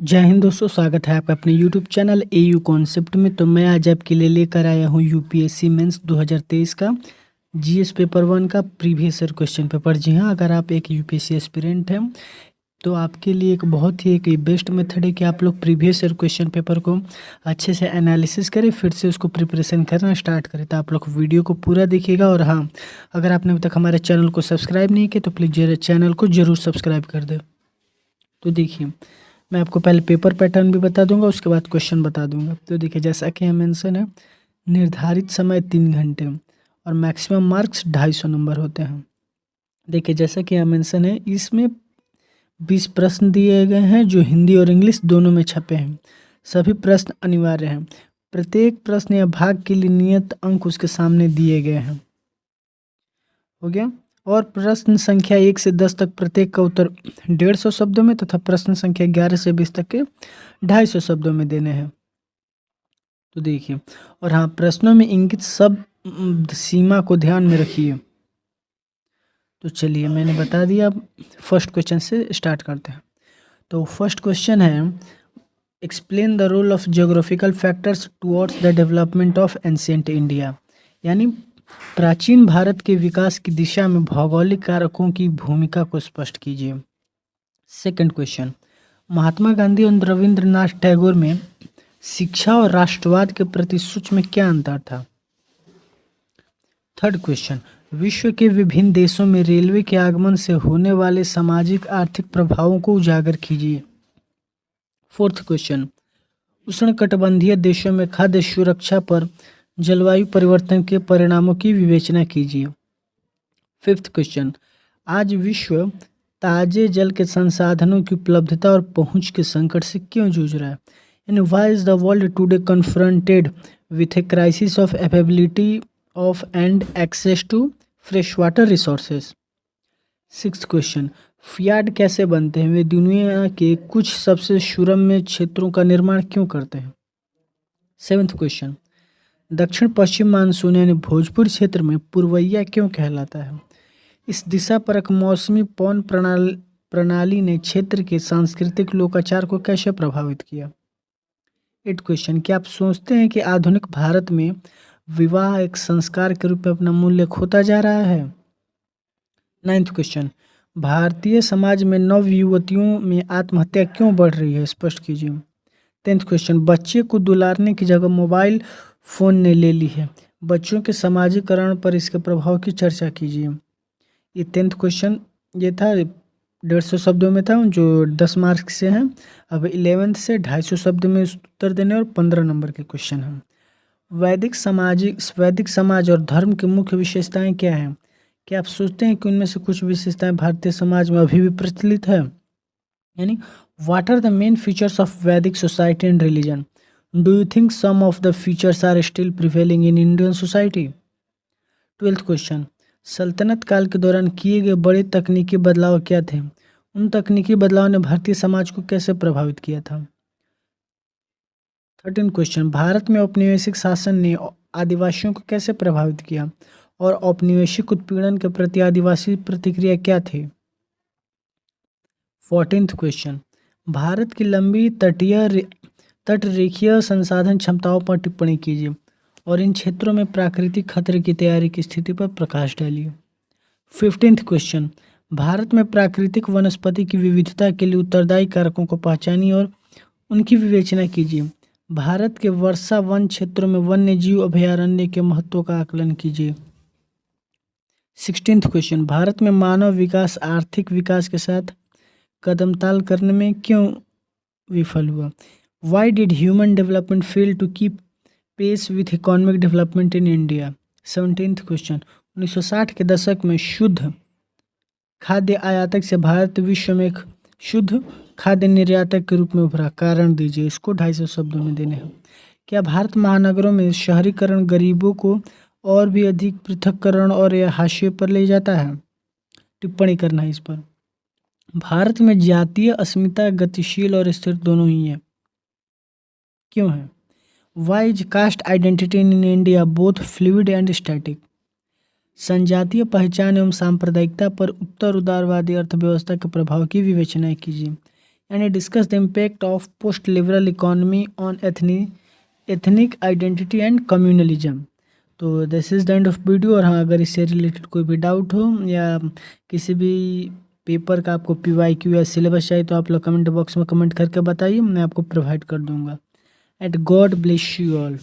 जय हिंद दोस्तों, स्वागत है आपका अपने YouTube चैनल एयू कॉन्सेप्ट में। तो मैं आज आपके लिए लेकर आया हूँ यूपीएससी मेंस 2023 का जीएस पेपर 1 का प्रीवियस ईयर क्वेश्चन पेपर। जी हाँ, अगर आप एक यूपीएससी एस्पिरेंट हैं तो आपके लिए एक बहुत ही एक बेस्ट मेथड है कि आप लोग प्रीवियस ईयर क्वेश्चन पेपर को अच्छे से एनालिसिस करें, फिर से उसको प्रिपरेशन करना स्टार्ट करें। तो आप लोग वीडियो को पूरा देखिएगा। और हाँ, अगर आपने अभी तक हमारे चैनल को सब्सक्राइब नहीं किया तो प्लीज़ चैनल को ज़रूर सब्सक्राइब कर दें। तो देखिए, मैं आपको पहले पेपर पैटर्न भी बता दूंगा, उसके बाद क्वेश्चन बता दूंगा। तो देखिए, जैसा कि यहाँ मेंशन है, निर्धारित समय 3 घंटे और मैक्सिमम मार्क्स 250 नंबर होते हैं। देखिए, जैसा कि यहाँ मेंशन है, इसमें 20 प्रश्न दिए गए हैं जो हिंदी और इंग्लिश दोनों में छपे हैं। सभी प्रश्न अनिवार्य हैं। प्रत्येक प्रश्न या भाग के लिए नियत अंक उसके सामने दिए गए हैं। हो गया। और प्रश्न संख्या 1 से 10 तक प्रत्येक का उत्तर 150 शब्दों में तथा प्रश्न संख्या 11 से 20 तक के 250 शब्दों में देने हैं। तो देखिए, और हाँ, प्रश्नों में इंगित शब्द सीमा को ध्यान में रखिए। तो चलिए, मैंने बता दिया। अब फर्स्ट क्वेश्चन से स्टार्ट करते हैं। तो फर्स्ट क्वेश्चन है, explain the role of geographical factors towards the development of ancient India. यानी प्राचीन भारत के विकास की दिशा में भौगोलिक कारकों की भूमिका को स्पष्ट कीजिए। सेकंड क्वेश्चन, महात्मा गांधी और रविंद्रनाथ टैगोर में शिक्षा और राष्ट्रवाद के प्रति सोच में क्या अंतर था। थर्ड क्वेश्चन, विश्व के विभिन्न देशों में रेलवे के आगमन से होने वाले सामाजिक आर्थिक प्रभावों को उजागर कीजिए। फोर्थ क्वेश्चन, उष्णकटिबंधीय देशों में खाद्य सुरक्षा पर जलवायु परिवर्तन के परिणामों की विवेचना कीजिए। फिफ्थ क्वेश्चन, आज विश्व ताजे जल के संसाधनों की उपलब्धता और पहुंच के संकट से क्यों जूझ रहा है। यानी why is the world today confronted with a crisis of availability of and access to fresh water resources. Sixth question, फियाट कैसे बनते हैं, वे दुनिया के कुछ सबसे सुरम्य क्षेत्रों का निर्माण क्यों करते हैं। सेवेंथ क्वेश्चन, दक्षिण पश्चिम मानसून यानी भोजपुर क्षेत्र में पुरवैया क्यों कहलाता है। इस दिशा परक मौसमी पवन प्रणाली ने क्षेत्र के सांस्कृतिक लोकाचार को कैसे प्रभावित किया। एट क्वेश्चन, क्या आप सोचते हैं कि आधुनिक भारत में विवाह एक संस्कार के रूप में अपना मूल्य खोता जा रहा है। नाइन्थ क्वेश्चन, भारतीय समाज में नव युवतियों में आत्महत्या क्यों बढ़ रही है, स्पष्ट कीजिए। टेंथ क्वेश्चन, बच्चे को दुलारने की जगह मोबाइल फोन ने ले ली है, बच्चों के सामाजिकरण पर इसके प्रभाव की चर्चा कीजिए। ये 10th क्वेश्चन ये था, 150 शब्दों में था, जो 10 मार्क्स से हैं। अब 11th से 250 शब्द में उत्तर देने और 15 नंबर के क्वेश्चन हैं। वैदिक समाज और धर्म की मुख्य विशेषताएं क्या हैं। क्या आप सोचते हैं कि उनमें से कुछ विशेषताएं भारतीय समाज में अभी भी प्रचलित है। यानी what are the main features of Vedic society and religion. Do you think some of the features are still prevailing in Indian society. 12th question, सल्तनत काल के दौरान किए गए बड़े तकनीकी बदलाव क्या थे। उन तकनीकी बदलाव ने भारतीय समाज को कैसे प्रभावित किया था। 13 क्वेश्चन, भारत में औपनिवेशिक शासन ने आदिवासियों को कैसे प्रभावित किया और औपनिवेशिक उत्पीड़न के प्रति आदिवासी प्रतिक्रिया क्या थी। 14th क्वेश्चन, भारत की लंबी तटरेखीय संसाधन क्षमताओं पर टिप्पणी कीजिए और इन क्षेत्रों में प्राकृतिक खतरे की तैयारी की स्थिति पर प्रकाश डालिए। 15th क्वेश्चन, भारत में प्राकृतिक वनस्पति की विविधता के लिए उत्तरदायी कारकों को पहचानिए और उनकी विवेचना कीजिए। भारत के वर्षा वन क्षेत्रों में वन्य जीव अभयारण्य के महत्व का आकलन कीजिए। 16th क्वेश्चन, भारत में मानव विकास आर्थिक विकास के साथ कदमताल करने में क्यों विफल हुआ। Why did human development fail to keep pace with economic development in India. 17th question, 1960 के दशक में शुद्ध खाद्य आयातक से भारत विश्व में एक शुद्ध खाद्य निर्यातक के रूप में उभरा, कारण दीजिए। इसको 250 शब्दों में देने हैं। क्या भारत महानगरों में शहरीकरण गरीबों को और भी अधिक पृथक्करण और या हाशिए पर ले जाता है। टिप्पणी करना है इस पर। भारत में जातीय अस्मिता गतिशील और स्थिर दोनों ही है, क्यों है। Why is caste identity in India both fluid and static. संजातीय पहचान एवं सांप्रदायिकता पर उत्तर उदारवादी अर्थव्यवस्था के प्रभाव की विवेचना कीजिए। And discuss the impact of post liberal economy on ethnic identity and communalism. तो this is the end of video. और हाँ, अगर इससे रिलेटेड कोई भी डाउट हो या किसी भी पेपर का आपको PYQ या सिलेबस चाहिए तो आप लोग कमेंट बॉक्स में कमेंट करके बताइए, मैं आपको प्रोवाइड कर दूंगा। And God bless you all.